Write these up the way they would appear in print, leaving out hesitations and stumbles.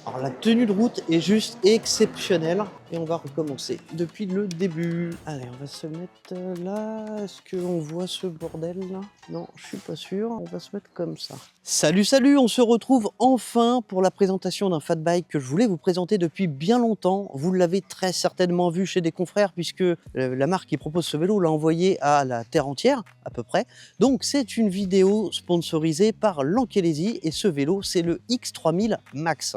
Alors la tenue de route est juste exceptionnelle et on va recommencer depuis le début. Allez, on va se mettre là. Est-ce qu'on voit ce bordel là? Non, je suis pas sûr. On va se mettre comme ça. Salut, salut, on se retrouve enfin pour la présentation d'un fat bike que je voulais vous présenter depuis bien longtemps. Vous l'avez très certainement vu chez des confrères puisque la marque qui propose ce vélo l'a envoyé à la terre entière à peu près. Donc c'est une vidéo sponsorisée par Lankelesi et ce vélo c'est le X3000 Max.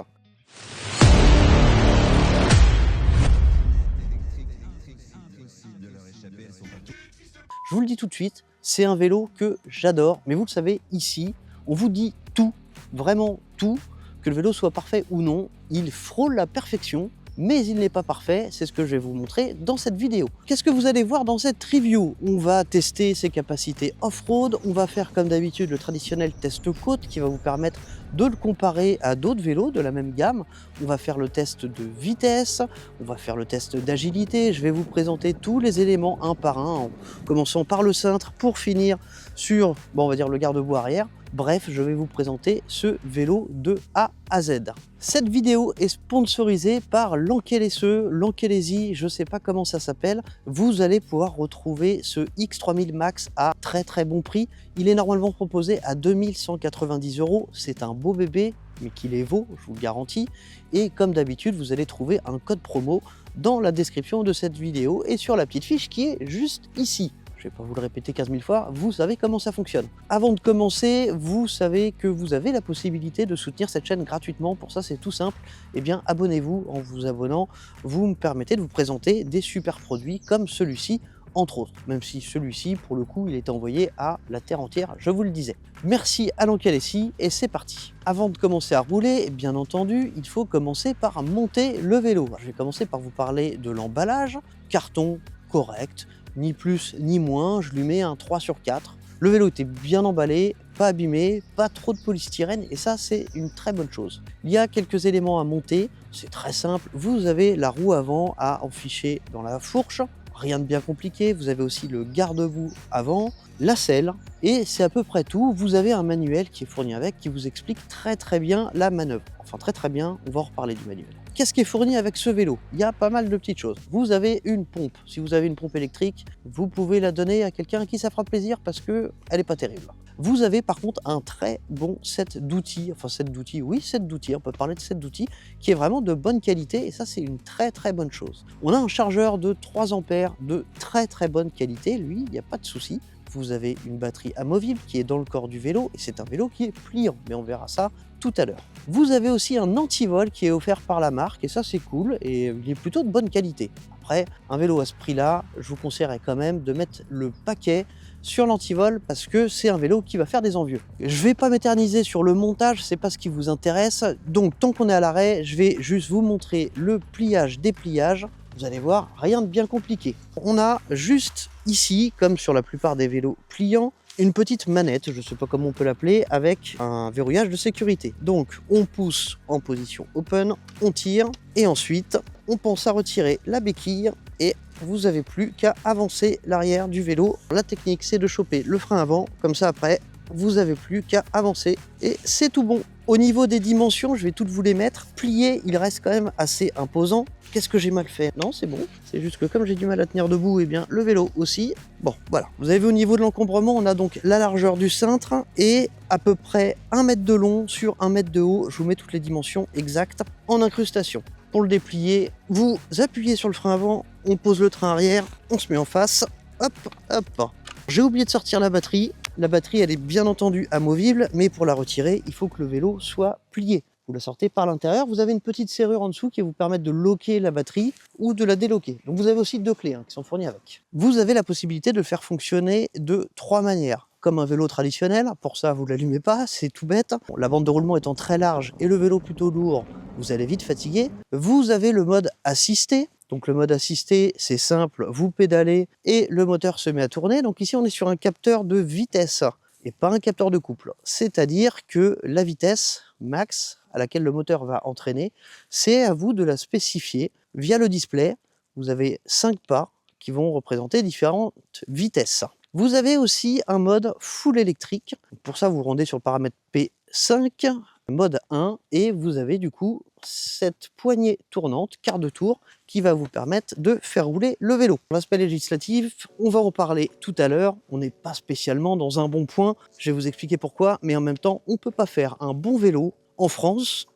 Je vous le dis tout de suite, c'est un vélo que j'adore, mais vous le savez, ici, on vous dit tout, vraiment tout, que le vélo soit parfait ou non, il frôle la perfection, mais il n'est pas parfait, c'est ce que je vais vous montrer dans cette vidéo. Qu'est-ce que vous allez voir dans cette review? On va tester ses capacités off-road, on va faire comme d'habitude le traditionnel test côte qui va vous permettre de le comparer à d'autres vélos de la même gamme. On va faire le test de vitesse, on va faire le test d'agilité, je vais vous présenter tous les éléments un par un, en commençant par le cintre pour finir sur, bon, on va dire le garde-boue arrière. Bref, je vais vous présenter ce vélo de A à Z. Cette vidéo est sponsorisée par Lankelesi, je ne sais pas comment ça s'appelle. Vous allez pouvoir retrouver ce X3000 Max à très bon prix. Il est normalement proposé à 2190 €. C'est un beau bébé, mais qui les vaut, je vous le garantis. Et comme d'habitude, vous allez trouver un code promo dans la description de cette vidéo et sur la petite fiche qui est juste ici. Je ne vais pas vous le répéter 15 000 fois, vous savez comment ça fonctionne. Avant de commencer, vous savez que vous avez la possibilité de soutenir cette chaîne gratuitement. Pour ça, c'est tout simple. Eh bien, abonnez-vous. En vous abonnant, vous me permettez de vous présenter des super produits comme celui-ci, entre autres. Même si celui-ci, pour le coup, il est envoyé à la terre entière, je vous le disais. Merci à Lankelesi et c'est parti. Avant de commencer à rouler, bien entendu, il faut commencer par monter le vélo. Je vais commencer par vous parler de l'emballage. Carton correct. Ni plus ni moins, je lui mets un 3 sur 4. Le vélo était bien emballé, pas abîmé, pas trop de polystyrène et ça c'est une très bonne chose. Il y a quelques éléments à monter, c'est très simple. Vous avez la roue avant à enficher dans la fourche, rien de bien compliqué. Vous avez aussi le garde-boue avant, la selle et c'est à peu près tout. Vous avez un manuel qui est fourni avec qui vous explique très bien la manœuvre. Enfin très bien, on va en reparler du manuel. Qu'est-ce qui est fourni avec ce vélo? Il y a pas mal de petites choses. Vous avez une pompe. Si vous avez une pompe électrique, vous pouvez la donner à quelqu'un à qui ça fera plaisir parce qu'elle n'est pas terrible. Vous avez par contre un très bon set d'outils, set d'outils, on peut parler de set d'outils, qui est vraiment de bonne qualité et ça c'est une très bonne chose. On a un chargeur de 3 ampères de très bonne qualité, lui, il n'y a pas de souci. Vous avez une batterie amovible qui est dans le corps du vélo et c'est un vélo qui est pliant, mais on verra ça tout à l'heure. Vous avez aussi un antivol qui est offert par la marque et ça c'est cool et il est plutôt de bonne qualité. Après, un vélo à ce prix-là, je vous conseillerais quand même de mettre le paquet sur l'antivol parce que c'est un vélo qui va faire des envieux. Je vais pas m'éterniser sur le montage, c'est pas ce qui vous intéresse. Donc tant qu'on est à l'arrêt, je vais juste vous montrer le pliage-dépliage. Vous allez voir, rien de bien compliqué. On a juste ici, comme sur la plupart des vélos pliants, une petite manette, je ne sais pas comment on peut l'appeler, avec un verrouillage de sécurité. Donc on pousse en position open, on tire et ensuite on pense à retirer la béquille et vous n'avez plus qu'à avancer l'arrière du vélo. La technique c'est de choper le frein avant, comme ça après vous n'avez plus qu'à avancer et c'est tout bon. Au niveau des dimensions, je vais toutes vous les mettre. Plié, il reste quand même assez imposant. Qu'est-ce que j'ai mal fait? Non, c'est bon. C'est juste que comme j'ai du mal à tenir debout, et bien le vélo aussi. Bon, voilà. Vous avez vu au niveau de l'encombrement, on a donc la largeur du cintre et à peu près 1 mètre de long sur 1 mètre de haut. Je vous mets toutes les dimensions exactes en incrustation. Pour le déplier, vous appuyez sur le frein avant, on pose le train arrière, on se met en face. Hop. J'ai oublié de sortir la batterie. La batterie, elle est bien entendu amovible, mais pour la retirer, il faut que le vélo soit plié. Vous la sortez par l'intérieur, vous avez une petite serrure en dessous qui vous permet de loquer la batterie ou de la déloquer. Donc vous avez aussi 2 clés qui sont fournies avec. Vous avez la possibilité de le faire fonctionner de 3 manières. Comme un vélo traditionnel, pour ça vous ne l'allumez pas, c'est tout bête. La bande de roulement étant très large et le vélo plutôt lourd, vous allez vite fatiguer. Vous avez le mode assisté. Donc le mode assisté, c'est simple, vous pédalez et le moteur se met à tourner. Donc ici, on est sur un capteur de vitesse et pas un capteur de couple. C'est-à-dire que la vitesse max à laquelle le moteur va entraîner, c'est à vous de la spécifier via le display. Vous avez 5 pas qui vont représenter différentes vitesses. Vous avez aussi un mode full électrique. Pour ça, vous vous rendez sur le paramètre P5. mode 1 et vous avez du coup cette poignée tournante, quart de tour, qui va vous permettre de faire rouler le vélo. L'aspect législatif, on va en parler tout à l'heure. On n'est pas spécialement dans un bon point. Je vais vous expliquer pourquoi, mais en même temps, on ne peut pas faire un bon vélo en France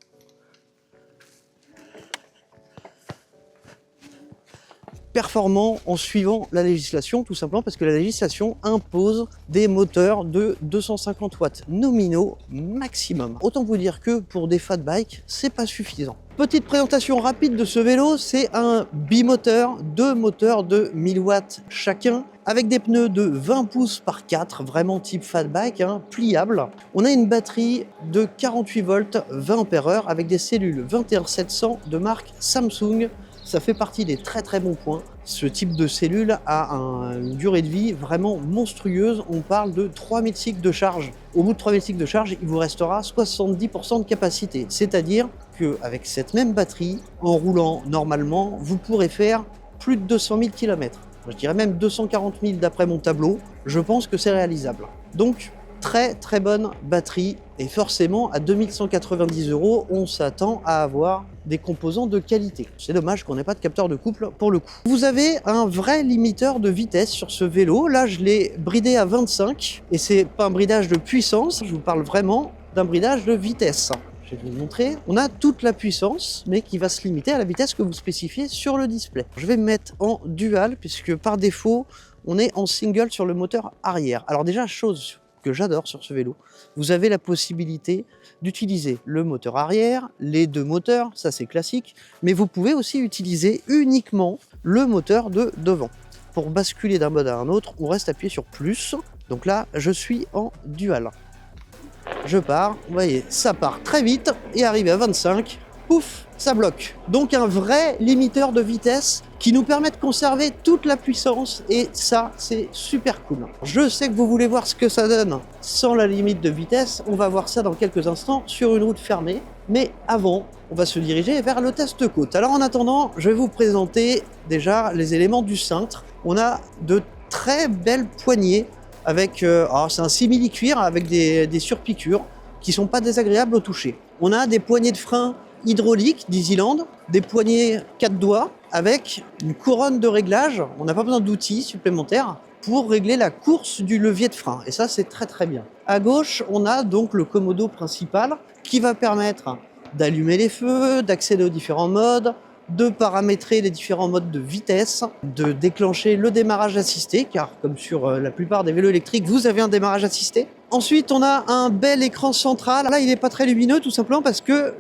performant en suivant la législation, tout simplement parce que la législation impose des moteurs de 250 watts nominaux maximum. Autant vous dire que pour des fat bikes, c'est pas suffisant. Petite présentation rapide de ce vélo, c'est un bimoteur, deux moteurs de 1000 watts chacun, avec des pneus de 20 pouces par 4, vraiment type fat bike, hein, pliable. On a une batterie de 48 volts, 20 ampères-heure, avec des cellules 21700 de marque Samsung. Ça fait partie des très bons points. Ce type de cellule a une durée de vie vraiment monstrueuse. On parle de 3000 cycles de charge. Au bout de 3000 cycles de charge, il vous restera 70% de capacité. C'est-à-dire qu'avec cette même batterie, en roulant normalement, vous pourrez faire plus de 200 000 km. Je dirais même 240 000 d'après mon tableau. Je pense que c'est réalisable. Donc, très bonne batterie. Et forcément, à 2190 €, on s'attend à avoir des composants de qualité. C'est dommage qu'on n'ait pas de capteur de couple pour le coup. Vous avez un vrai limiteur de vitesse sur ce vélo. Là, je l'ai bridé à 25 et c'est pas un bridage de puissance. Je vous parle vraiment d'un bridage de vitesse. Je vais vous montrer. On a toute la puissance, mais qui va se limiter à la vitesse que vous spécifiez sur le display. Je vais me mettre en dual puisque par défaut, on est en single sur le moteur arrière. Alors déjà, chose que j'adore sur ce vélo, vous avez la possibilité d'utiliser le moteur arrière, les deux moteurs, ça c'est classique, mais vous pouvez aussi utiliser uniquement le moteur de devant. Pour basculer d'un mode à un autre, on reste appuyé sur plus. Donc là, je suis en dual. Je pars, vous voyez, ça part très vite et arrivé à 25, pouf, ça bloque. Donc un vrai limiteur de vitesse qui nous permet de conserver toute la puissance et ça, c'est super cool. Je sais que vous voulez voir ce que ça donne sans la limite de vitesse. On va voir ça dans quelques instants sur une route fermée. Mais avant, on va se diriger vers le test côte. Alors en attendant, je vais vous présenter déjà les éléments du cintre. On a de très belles poignées avec, alors c'est un simili-cuir avec des surpiqûres qui sont pas désagréables au toucher. On a des poignées de frein hydrauliques d'Easyland, des poignées 4 doigts avec une couronne de réglage. On n'a pas besoin d'outils supplémentaires pour régler la course du levier de frein. Et ça, c'est très bien. À gauche, on a donc le commodo principal qui va permettre d'allumer les feux, d'accéder aux différents modes, de paramétrer les différents modes de vitesse, de déclencher le démarrage assisté, car comme sur la plupart des vélos électriques, vous avez un démarrage assisté. Ensuite, on a un bel écran central. Là, il n'est pas très lumineux, tout simplement parce que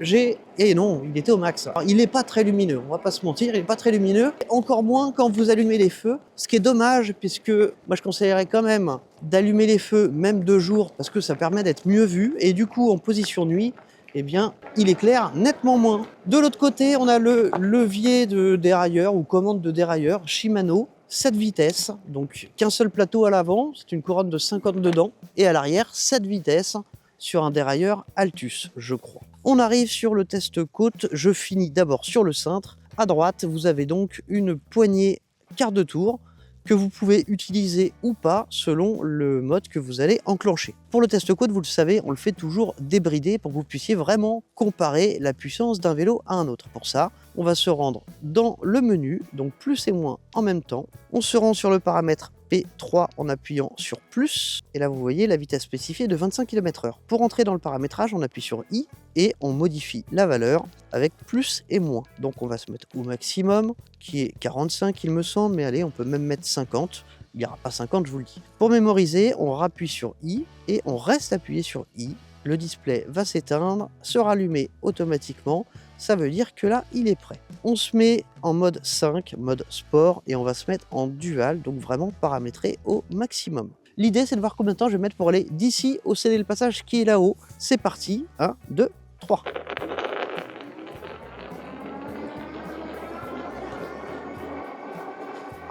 Eh non, il était au max. Alors, il n'est pas très lumineux, on va pas se mentir, il n'est pas très lumineux. Encore moins quand vous allumez les feux, ce qui est dommage, puisque moi, je conseillerais quand même d'allumer les feux, même de jour, parce que ça permet d'être mieux vu. Et du coup, en position nuit, eh bien, il éclaire nettement moins. De l'autre côté, on a le levier de dérailleur ou commande de dérailleur Shimano, 7 vitesses, donc qu'un seul plateau à l'avant, c'est une couronne de 50 dedans, et à l'arrière, 7 vitesses sur un dérailleur Altus, je crois. On arrive sur le test côte, je finis d'abord sur le cintre. À droite, vous avez donc une poignée quart de tour, que vous pouvez utiliser ou pas selon le mode que vous allez enclencher. Pour le test côte, vous le savez, on le fait toujours débridé pour que vous puissiez vraiment comparer la puissance d'un vélo à un autre. Pour ça, on va se rendre dans le menu, donc plus et moins en même temps. On se rend sur le paramètre P3 en appuyant sur plus. Et là, vous voyez la vitesse spécifiée de 25 km/h. Pour entrer dans le paramétrage, on appuie sur I et on modifie la valeur avec plus et moins. Donc on va se mettre au maximum, qui est 45 il me semble, mais allez, on peut même mettre 50. Il n'y aura pas 50, je vous le dis. Pour mémoriser, on rappuie sur I et on reste appuyé sur I. Le display va s'éteindre, se rallumer automatiquement. Ça veut dire que là, il est prêt. On se met en mode 5, mode sport, et on va se mettre en dual, donc vraiment paramétré au maximum. L'idée, c'est de voir combien de temps je vais mettre pour aller d'ici au scellé le passage qui est là-haut. C'est parti, 1, 2, 3.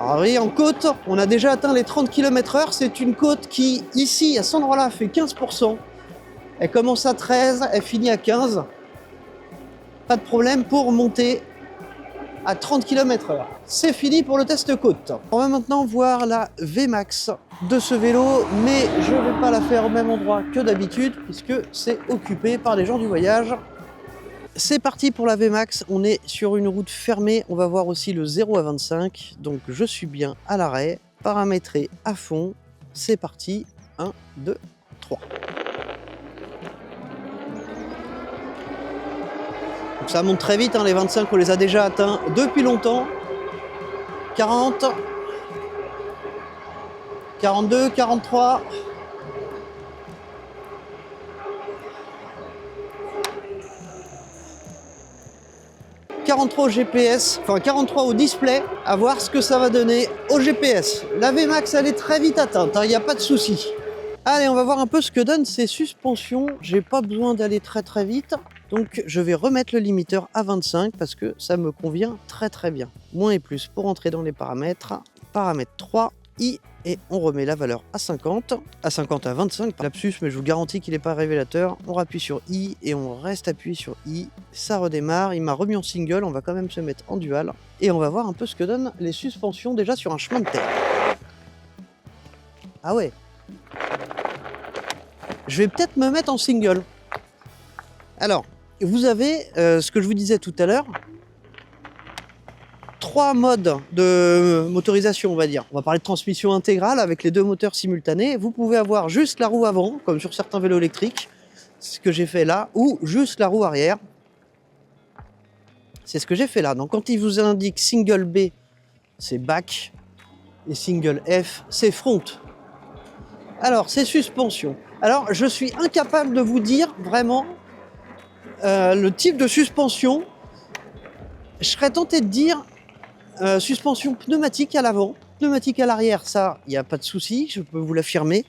Alors oui, en côte, on a déjà atteint les 30 km/h. C'est une côte qui, ici, à cet endroit-là, fait 15%. Elle commence à 13, elle finit à 15. Pas de problème pour monter à 30 km/h. C'est fini pour le test côte. On va maintenant voir la VMAX de ce vélo, mais je ne vais pas la faire au même endroit que d'habitude puisque c'est occupé par les gens du voyage. C'est parti pour la VMAX, on est sur une route fermée, on va voir aussi le 0 à 25, donc je suis bien à l'arrêt, paramétré à fond, c'est parti, 1, 2, 3. Donc ça monte très vite, hein, les 25 on les a déjà atteints depuis longtemps. 40, 42, 43. 43 au GPS, enfin 43 au display, à voir ce que ça va donner au GPS. La VMAX elle est très vite atteinte, il n'y a pas de souci. Allez, on va voir un peu ce que donnent ces suspensions. J'ai pas besoin d'aller très vite, donc je vais remettre le limiteur à 25 parce que ça me convient très bien. Moins et plus pour entrer dans les paramètres. Paramètre 3, I, et on remet la valeur à 50. À 50 à 25, lapsus, mais je vous garantis qu'il n'est pas révélateur. On appuie sur I et on reste appuyé sur I. Ça redémarre, il m'a remis en single, on va quand même se mettre en dual. Et on va voir un peu ce que donnent les suspensions déjà sur un chemin de terre. Ah ouais. Je vais peut-être me mettre en single. Alors, vous avez ce que je vous disais tout à l'heure, 3 modes de motorisation, on va dire. On va parler de transmission intégrale avec les 2 moteurs simultanés. Vous pouvez avoir juste la roue avant, comme sur certains vélos électriques, ce que j'ai fait là, ou juste la roue arrière. C'est ce que j'ai fait là. Donc quand il vous indique single B, c'est back, et single F, c'est front. Alors, ces suspensions. Alors, je suis incapable de vous dire vraiment le type de suspension. Je serais tenté de dire suspension pneumatique à l'avant, pneumatique à l'arrière, ça, il n'y a pas de souci, je peux vous l'affirmer.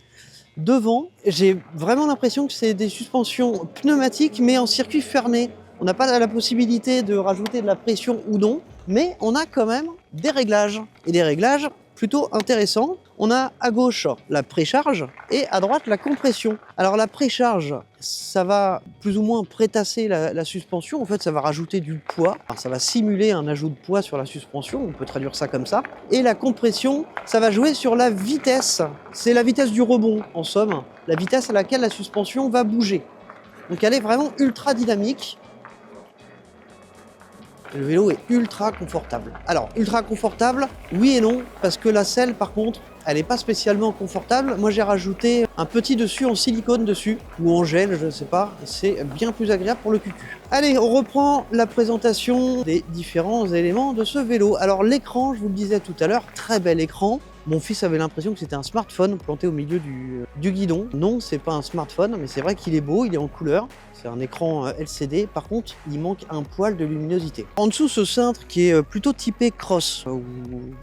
Devant, j'ai vraiment l'impression que c'est des suspensions pneumatiques, mais en circuit fermé. On n'a pas la possibilité de rajouter de la pression ou non, mais on a quand même des réglages, et des réglages plutôt intéressants. On a à gauche la précharge et à droite la compression. Alors la précharge, ça va plus ou moins prétasser la suspension. En fait, ça va rajouter du poids. Alors, ça va simuler un ajout de poids sur la suspension. On peut traduire ça comme ça. Et la compression, ça va jouer sur la vitesse. C'est la vitesse du rebond, en somme. La vitesse à laquelle la suspension va bouger. Donc elle est vraiment ultra dynamique. Le vélo est ultra confortable. Alors, ultra confortable, oui et non, parce que la selle, par contre, elle n'est pas spécialement confortable. Moi, j'ai rajouté un petit dessus en silicone dessus, ou en gel, je ne sais pas. C'est bien plus agréable pour le cucu. Allez, on reprend la présentation des différents éléments de ce vélo. Alors, l'écran, je vous le disais tout à l'heure, très bel écran. Mon fils avait l'impression que c'était un smartphone planté au milieu du guidon. Non, c'est pas un smartphone, mais c'est vrai qu'il est beau, il est en couleur. C'est un écran LCD, par contre, il manque un poil de luminosité. En dessous, ce cintre qui est plutôt typé cross.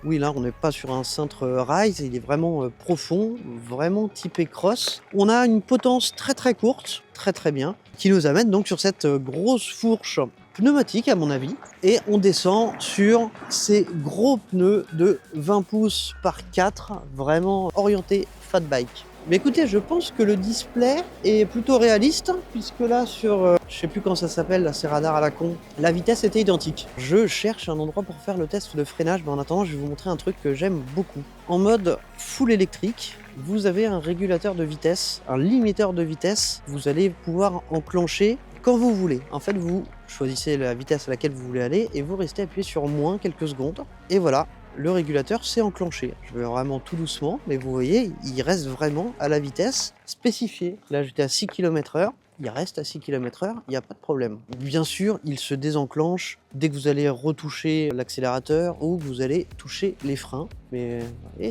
Oui, là, on n'est pas sur un cintre rise, il est vraiment profond, vraiment typé cross. On a une potence très courte, très bien, qui nous amène donc sur cette grosse fourche pneumatique à mon avis, et on descend sur ces gros pneus de 20 pouces par 4, vraiment orientés fat bike. Mais écoutez, je pense que le display est plutôt réaliste, puisque là sur, je sais plus comment ça s'appelle, là, ces radars à la con, la vitesse était identique. Je cherche un endroit pour faire le test de freinage, mais en attendant, je vais vous montrer un truc que j'aime beaucoup. En mode full électrique, vous avez un régulateur de vitesse, un limiteur de vitesse, vous allez pouvoir enclencher quand vous voulez. En fait, vous choisissez la vitesse à laquelle vous voulez aller et vous restez appuyé sur moins quelques secondes. Et voilà, le régulateur s'est enclenché. Je vais vraiment tout doucement, mais vous voyez, il reste vraiment à la vitesse spécifiée. Là, j'étais à 6 km/h. Il reste à 6 km/h, il n'y a pas de problème. Bien sûr, il se désenclenche dès que vous allez retoucher l'accélérateur ou que vous allez toucher les freins. Mais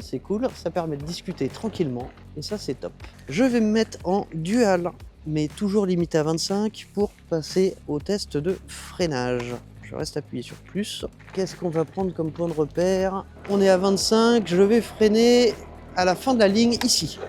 c'est cool, ça permet de discuter tranquillement et ça, c'est top. Je vais me mettre en dual, mais toujours limité à 25 pour passer au test de freinage. Je reste appuyé sur plus. Qu'est-ce qu'on va prendre comme point de repère? On est à 25, je vais freiner à la fin de la ligne ici.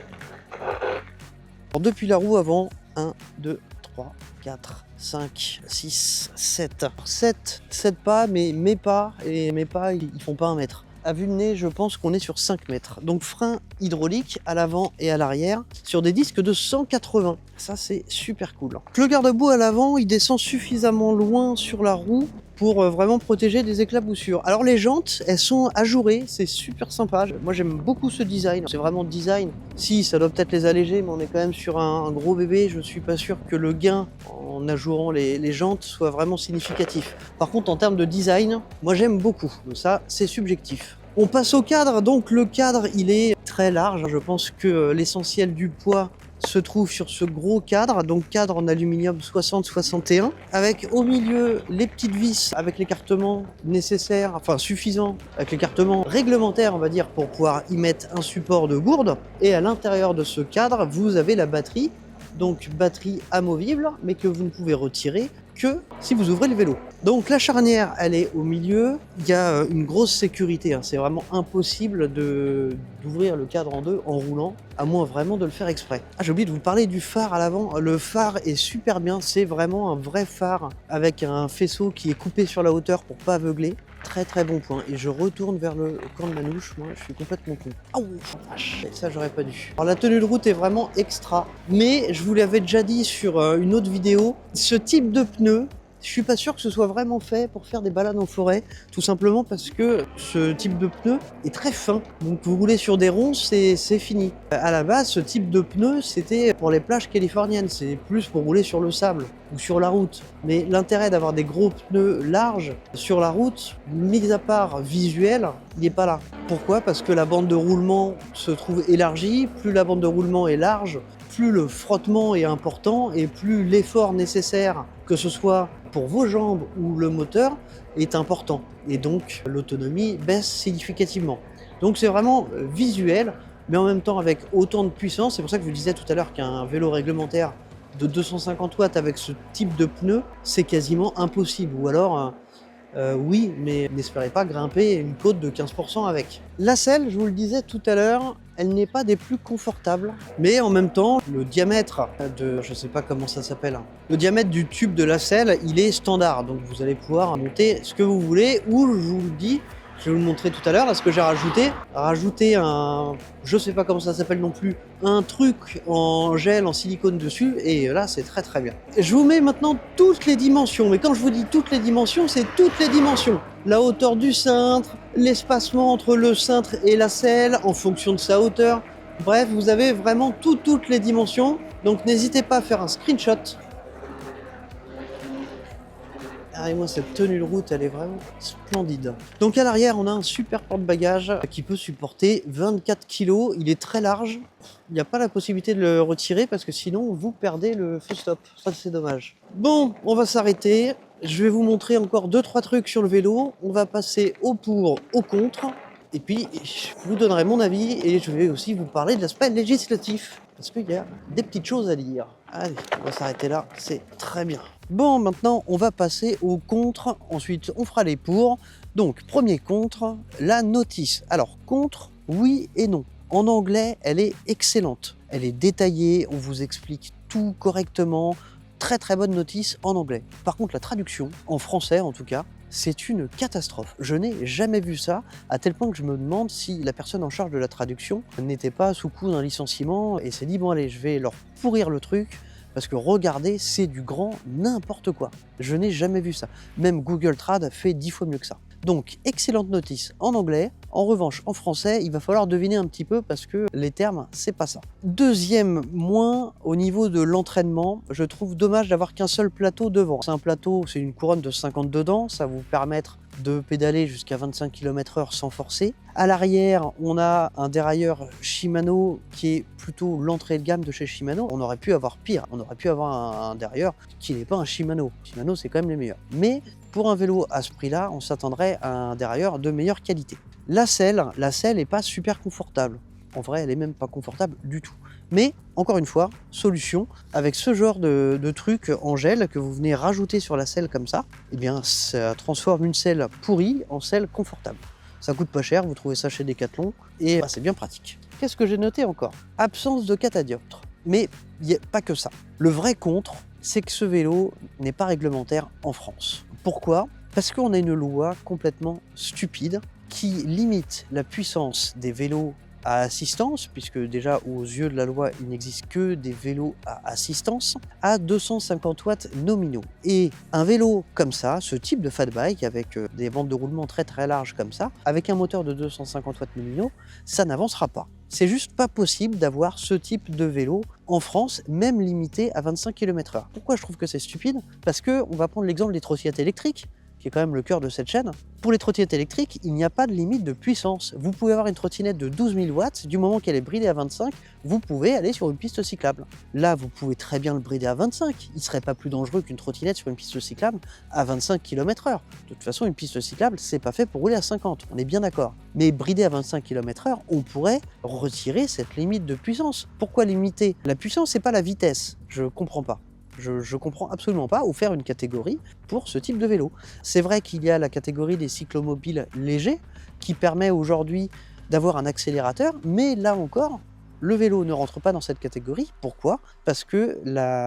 Alors, depuis la roue avant, 1, 2, 3, 4, 5, 6, 7. 7 pas, mais mes pas, et mes pas, ils font pas 1 mètre. À vue de nez, je pense qu'on est sur 5 mètres. Donc frein hydraulique à l'avant et à l'arrière sur des disques de 180. Ça, c'est super cool. Le garde-boue à l'avant, il descend suffisamment loin sur la roue pour vraiment protéger des éclaboussures. Alors les jantes, elles sont ajourées, c'est super sympa. Moi j'aime beaucoup ce design, c'est vraiment design. Si, ça doit peut-être les alléger, mais on est quand même sur un gros bébé, je ne suis pas sûr que le gain en ajourant les jantes soit vraiment significatif. Par contre en termes de design, moi j'aime beaucoup, ça c'est subjectif. On passe au cadre, donc le cadre il est très large, je pense que l'essentiel du poids se trouve sur ce gros cadre, donc cadre en aluminium 60-61, avec au milieu les petites vis avec l'écartement nécessaire, enfin suffisant, avec l'écartement réglementaire on va dire pour pouvoir y mettre un support de gourde, et à l'intérieur de ce cadre vous avez la batterie, donc batterie amovible mais que vous ne pouvez retirer que si vous ouvrez le vélo. Donc la charnière elle est au milieu, il y a une grosse sécurité, c'est vraiment impossible d'ouvrir le cadre en deux en roulant, à moins vraiment de le faire exprès. Ah, j'ai oublié de vous parler du phare à l'avant, le phare est super bien, c'est vraiment un vrai phare avec un faisceau qui est coupé sur la hauteur pour pas aveugler. Très très bon point. Et je retourne vers le camp de Manouche, moi je suis complètement con. Oh vache, ça j'aurais pas dû. Alors la tenue de route est vraiment extra, mais je vous l'avais déjà dit sur une autre vidéo, ce type de pneu, je suis pas sûr que ce soit vraiment fait pour faire des balades en forêt, tout simplement parce que ce type de pneu est très fin. Donc vous roulez sur des ronces, c'est fini. À la base, ce type de pneu, c'était pour les plages californiennes, c'est plus pour rouler sur le sable ou sur la route. Mais l'intérêt d'avoir des gros pneus larges sur la route, mis à part visuel, il n'est pas là. Pourquoi? Parce que la bande de roulement se trouve élargie, plus la bande de roulement est large, plus le frottement est important et plus l'effort nécessaire, que ce soit pour vos jambes ou le moteur, est important. Et donc l'autonomie baisse significativement. Donc c'est vraiment visuel, mais en même temps avec autant de puissance. C'est pour ça que je vous disais tout à l'heure qu'un vélo réglementaire de 250 watts avec ce type de pneu, c'est quasiment impossible. Ou alors, oui, mais n'espérez pas grimper une côte de 15% avec. La selle, je vous le disais tout à l'heure, elle n'est pas des plus confortables, mais en même temps, le diamètre de, je sais pas comment ça s'appelle, le diamètre du tube de la selle, il est standard, donc vous allez pouvoir monter ce que vous voulez, ou je vous le dis, je vais vous le montrer tout à l'heure, là ce que j'ai rajouté un, je sais pas comment ça s'appelle non plus, un truc en gel, en silicone dessus, et là c'est très très bien. Je vous mets maintenant toutes les dimensions, mais quand je vous dis toutes les dimensions, c'est toutes les dimensions. La hauteur du cintre, l'espacement entre le cintre et la selle en fonction de sa hauteur. Bref, vous avez vraiment toutes les dimensions, donc n'hésitez pas à faire un screenshot. Et moi cette tenue de route elle est vraiment splendide. Donc à l'arrière on a un super porte-bagages qui peut supporter 24 kg, il est très large, il n'y a pas la possibilité de le retirer parce que sinon vous perdez le feu stop, ça c'est dommage. Bon, on va s'arrêter, je vais vous montrer encore 2-3 trucs sur le vélo, on va passer au pour, au contre, et puis je vous donnerai mon avis et je vais aussi vous parler de l'aspect législatif parce qu'il y a des petites choses à dire. Allez, on va s'arrêter là, c'est très bien. Bon, maintenant, on va passer au contre. Ensuite, on fera les pour. Donc, premier contre, la notice. Alors, contre, oui et non. En anglais, elle est excellente. Elle est détaillée, on vous explique tout correctement. Très, très bonne notice en anglais. Par contre, la traduction, en français en tout cas, c'est une catastrophe. Je n'ai jamais vu ça, à tel point que je me demande si la personne en charge de la traduction n'était pas sous coup d'un licenciement et s'est dit, bon allez, je vais leur pourrir le truc. Parce que regardez, c'est du grand n'importe quoi. Je n'ai jamais vu ça. Même Google Trad fait 10 fois mieux que ça. Donc, excellente notice en anglais. En revanche, en français, il va falloir deviner un petit peu parce que les termes, c'est pas ça. Deuxième moins, au niveau de l'entraînement, je trouve dommage d'avoir qu'un seul plateau devant. C'est un plateau, c'est une couronne de 52 dents, ça va vous permettre de pédaler jusqu'à 25 km/h sans forcer. À l'arrière, on a un dérailleur Shimano qui est plutôt l'entrée de gamme de chez Shimano. On aurait pu avoir pire, on aurait pu avoir un dérailleur qui n'est pas un Shimano. Shimano, c'est quand même les meilleurs. Mais pour un vélo à ce prix-là, on s'attendrait à un dérailleur de meilleure qualité. La selle n'est pas super confortable. En vrai, elle est même pas confortable du tout. Mais, encore une fois, solution, avec ce genre de truc en gel que vous venez rajouter sur la selle comme ça, eh bien, ça transforme une selle pourrie en selle confortable. Ça coûte pas cher, vous trouvez ça chez Decathlon, et c'est bien pratique. Qu'est-ce que j'ai noté encore? Absence de catadioptre. Mais il n'y a pas que ça. Le vrai contre, c'est que ce vélo n'est pas réglementaire en France. Pourquoi? Parce qu'on a une loi complètement stupide qui limite la puissance des vélos à assistance, puisque déjà aux yeux de la loi, il n'existe que des vélos à assistance, à 250 watts nominaux. Et un vélo comme ça, ce type de fat bike, avec des bandes de roulement très très larges comme ça, avec un moteur de 250 watts nominaux, ça n'avancera pas. C'est juste pas possible d'avoir ce type de vélo en France, même limité à 25 km/h. Pourquoi je trouve que c'est stupide? Parce que on va prendre l'exemple des trottinettes électriques, qui est quand même le cœur de cette chaîne. Pour les trottinettes électriques, il n'y a pas de limite de puissance. Vous pouvez avoir une trottinette de 12 000 watts, du moment qu'elle est bridée à 25, vous pouvez aller sur une piste cyclable. Là, vous pouvez très bien le brider à 25. Il ne serait pas plus dangereux qu'une trottinette sur une piste cyclable à 25 km/h. De toute façon, une piste cyclable, c'est pas fait pour rouler à 50, on est bien d'accord. Mais bridé à 25 km/h, on pourrait retirer cette limite de puissance. Pourquoi limiter? La puissance, c'est pas la vitesse. Je comprends pas. Je comprends absolument pas, ou faire une catégorie pour ce type de vélo. C'est vrai qu'il y a la catégorie des cyclomobiles légers qui permet aujourd'hui d'avoir un accélérateur, mais là encore, le vélo ne rentre pas dans cette catégorie. Pourquoi? Parce que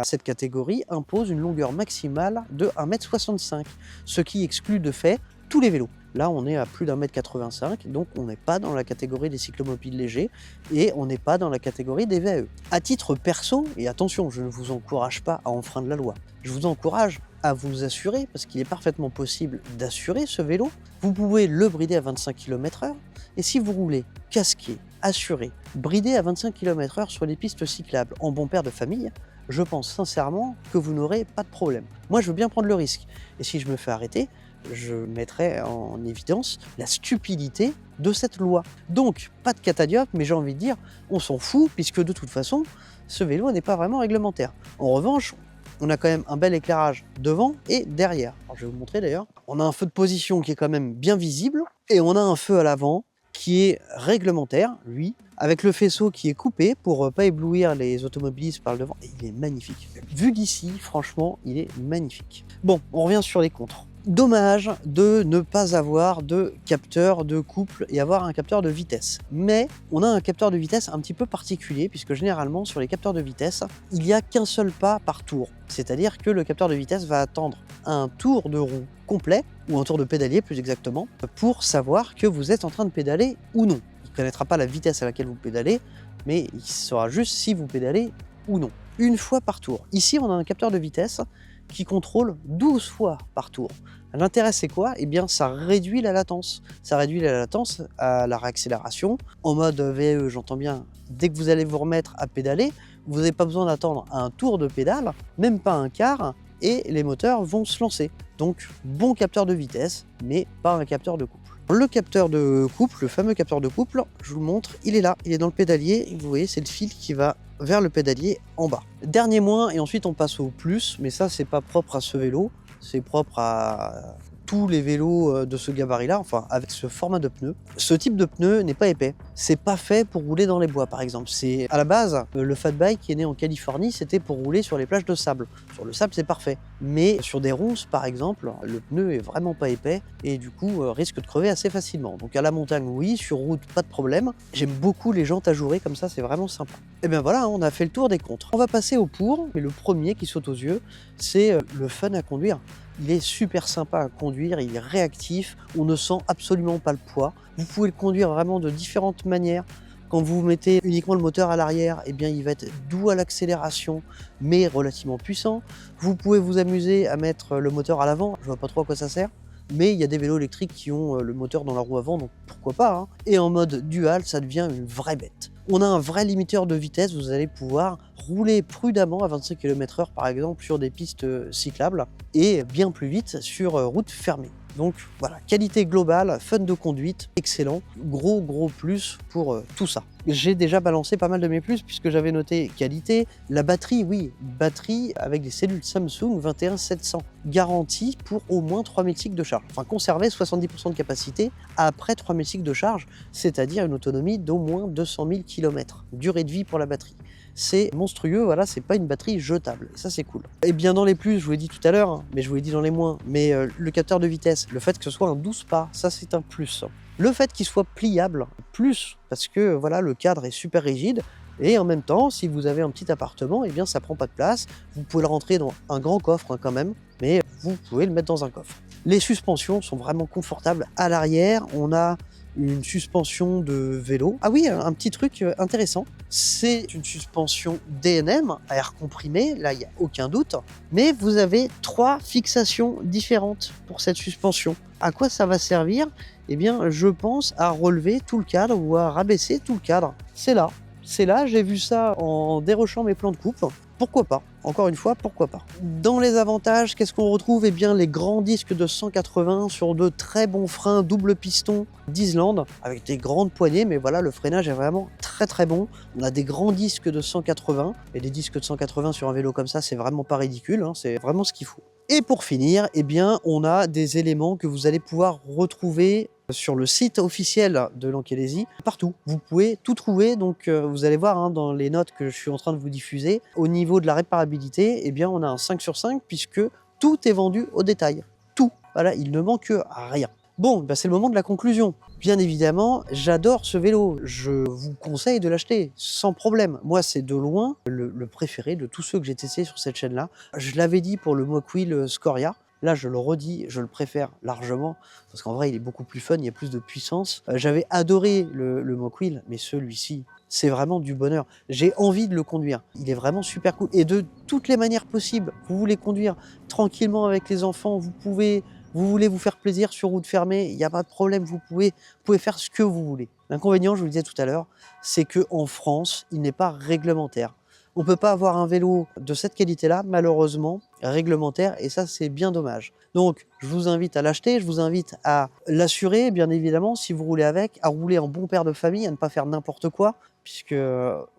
cette catégorie impose une longueur maximale de 1,65 m, ce qui exclut de fait tous les vélos. Là, on est à plus d'1,85 m, donc on n'est pas dans la catégorie des cyclomobiles légers et on n'est pas dans la catégorie des VAE. À titre perso, et attention, je ne vous encourage pas à enfreindre la loi, je vous encourage à vous assurer, parce qu'il est parfaitement possible d'assurer ce vélo. Vous pouvez le brider à 25 km/h, et si vous roulez casqué, assuré, bridé à 25 km/h sur les pistes cyclables en bon père de famille, je pense sincèrement que vous n'aurez pas de problème. Moi, je veux bien prendre le risque, et si je me fais arrêter, je mettrai en évidence la stupidité de cette loi. Donc, pas de catadiop, mais j'ai envie de dire, on s'en fout, puisque de toute façon, ce vélo n'est pas vraiment réglementaire. En revanche, on a quand même un bel éclairage devant et derrière. Alors, je vais vous montrer d'ailleurs. On a un feu de position qui est quand même bien visible, et on a un feu à l'avant qui est réglementaire, lui, avec le faisceau qui est coupé pour pas éblouir les automobilistes par le devant, et il est magnifique. Vu d'ici, franchement, il est magnifique. Bon, on revient sur les contres. Dommage de ne pas avoir de capteur de couple et avoir un capteur de vitesse. Mais on a un capteur de vitesse un petit peu particulier, puisque généralement sur les capteurs de vitesse, il n'y a qu'un seul pas par tour. C'est-à-dire que le capteur de vitesse va attendre un tour de roue complet, ou un tour de pédalier plus exactement, pour savoir que vous êtes en train de pédaler ou non. Il ne connaîtra pas la vitesse à laquelle vous pédalez, mais il saura juste si vous pédalez ou non. Une fois par tour. Ici, on a un capteur de vitesse qui contrôle 12 fois par tour. L'intérêt, c'est quoi? Eh bien, ça réduit la latence. Ça réduit la latence à la réaccélération. En mode VAE, j'entends bien, dès que vous allez vous remettre à pédaler, vous n'avez pas besoin d'attendre un tour de pédale, même pas un quart, et les moteurs vont se lancer. Donc, bon capteur de vitesse, mais pas un capteur de couple. Le capteur de couple, le fameux capteur de couple, je vous le montre, il est là, il est dans le pédalier, et vous voyez, c'est le fil qui va vers le pédalier en bas. Dernier moins, et ensuite on passe au plus, mais ça c'est pas propre à ce vélo, c'est propre à tous les vélos de ce gabarit-là, enfin avec ce format de pneu. Ce type de pneu n'est pas épais, c'est pas fait pour rouler dans les bois par exemple. C'est à la base, le fat bike qui est né en Californie, c'était pour rouler sur les plages de sable. Sur le sable c'est parfait, mais sur des ronces par exemple, le pneu est vraiment pas épais et du coup risque de crever assez facilement. Donc à la montagne oui, sur route pas de problème. J'aime beaucoup les jantes ajourées comme ça, c'est vraiment sympa. Et bien voilà, on a fait le tour des contres. On va passer au pour, mais le premier qui saute aux yeux, c'est le fun à conduire. Il est super sympa à conduire, il est réactif, on ne sent absolument pas le poids. Vous pouvez le conduire vraiment de différentes manières. Quand vous mettez uniquement le moteur à l'arrière, eh bien il va être doux à l'accélération, mais relativement puissant. Vous pouvez vous amuser à mettre le moteur à l'avant, je vois pas trop à quoi ça sert. Mais il y a des vélos électriques qui ont le moteur dans la roue avant, donc pourquoi pas, hein. Et en mode dual, ça devient une vraie bête. On a un vrai limiteur de vitesse, vous allez pouvoir rouler prudemment à 25 km/h par exemple sur des pistes cyclables et bien plus vite sur route fermée. Donc voilà, qualité globale, fun de conduite, excellent, gros plus pour tout ça. J'ai déjà balancé pas mal de mes plus puisque j'avais noté qualité. La batterie, oui, batterie avec des cellules Samsung 21700, garantie pour au moins 3000 cycles de charge. Enfin, conserver 70% de capacité après 3000 cycles de charge, c'est-à-dire une autonomie d'au moins 200 000 km. Durée de vie pour la batterie. C'est monstrueux, voilà, c'est pas une batterie jetable, et ça c'est cool. Et bien dans les plus, je vous l'ai dit tout à l'heure, hein, mais je vous l'ai dit dans les moins, mais le capteur de vitesse, le fait que ce soit un 12 pas, ça c'est un plus. Le fait qu'il soit pliable, plus, parce que voilà, le cadre est super rigide, et en même temps, si vous avez un petit appartement, eh bien ça prend pas de place, vous pouvez le rentrer dans un grand coffre hein, quand même, mais vous pouvez le mettre dans un coffre. Les suspensions sont vraiment confortables à l'arrière, on a une suspension de vélo. Ah oui, un petit truc intéressant, c'est une suspension DNM à air comprimé, là il n'y a aucun doute, mais vous avez 3 fixations différentes pour cette suspension. À quoi ça va servir? Eh bien, je pense à relever tout le cadre ou à rabaisser tout le cadre. C'est là, j'ai vu ça en dérochant mes plans de coupe. Pourquoi pas? Encore une fois, pourquoi pas? Dans les avantages, qu'est-ce qu'on retrouve? Eh bien, les grands disques de 180 sur de très bons freins double piston d'Islande, avec des grandes poignées, mais voilà, le freinage est vraiment très bon. On a des grands disques de 180, et des disques de 180 sur un vélo comme ça, c'est vraiment pas ridicule, hein, c'est vraiment ce qu'il faut. Et pour finir, eh bien, on a des éléments que vous allez pouvoir retrouver sur le site officiel de Lankelesi, partout. Vous pouvez tout trouver, donc vous allez voir hein, dans les notes que je suis en train de vous diffuser, au niveau de la réparabilité, eh bien, on a un 5 sur 5 puisque tout est vendu au détail. Tout. Voilà, il ne manque rien. Bon, bah c'est le moment de la conclusion. Bien évidemment, j'adore ce vélo. Je vous conseille de l'acheter sans problème. Moi, c'est de loin le préféré de tous ceux que j'ai testés sur cette chaîne-là. Je l'avais dit pour le Mokwill Scoria. Là, je le redis, je le préfère largement parce qu'en vrai, il est beaucoup plus fun, il y a plus de puissance. J'avais adoré le Mokwill, mais celui-ci, c'est vraiment du bonheur. J'ai envie de le conduire. Il est vraiment super cool. Et de toutes les manières possibles, vous voulez conduire tranquillement avec les enfants, vous voulez vous faire plaisir sur route fermée, il n'y a pas de problème, vous pouvez faire ce que vous voulez. L'inconvénient, je vous le disais tout à l'heure, c'est qu'en France, il n'est pas réglementaire. On ne peut pas avoir un vélo de cette qualité-là, malheureusement, réglementaire, et ça, c'est bien dommage. Donc, je vous invite à l'acheter, je vous invite à l'assurer, bien évidemment, si vous roulez avec, à rouler en bon père de famille, à ne pas faire n'importe quoi, puisque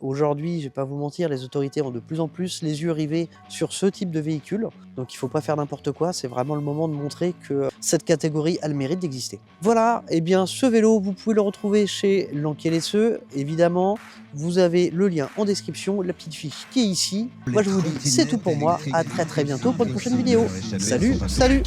aujourd'hui, je ne vais pas vous mentir, les autorités ont de plus en plus les yeux rivés sur ce type de véhicule. Donc il ne faut pas faire n'importe quoi, c'est vraiment le moment de montrer que cette catégorie a le mérite d'exister. Voilà, et bien ce vélo, vous pouvez le retrouver chez Lankelesi. Évidemment, vous avez le lien en description, la petite fiche qui est ici. Moi je vous dis, c'est tout pour moi, à très bientôt pour une prochaine vidéo. Salut, salut!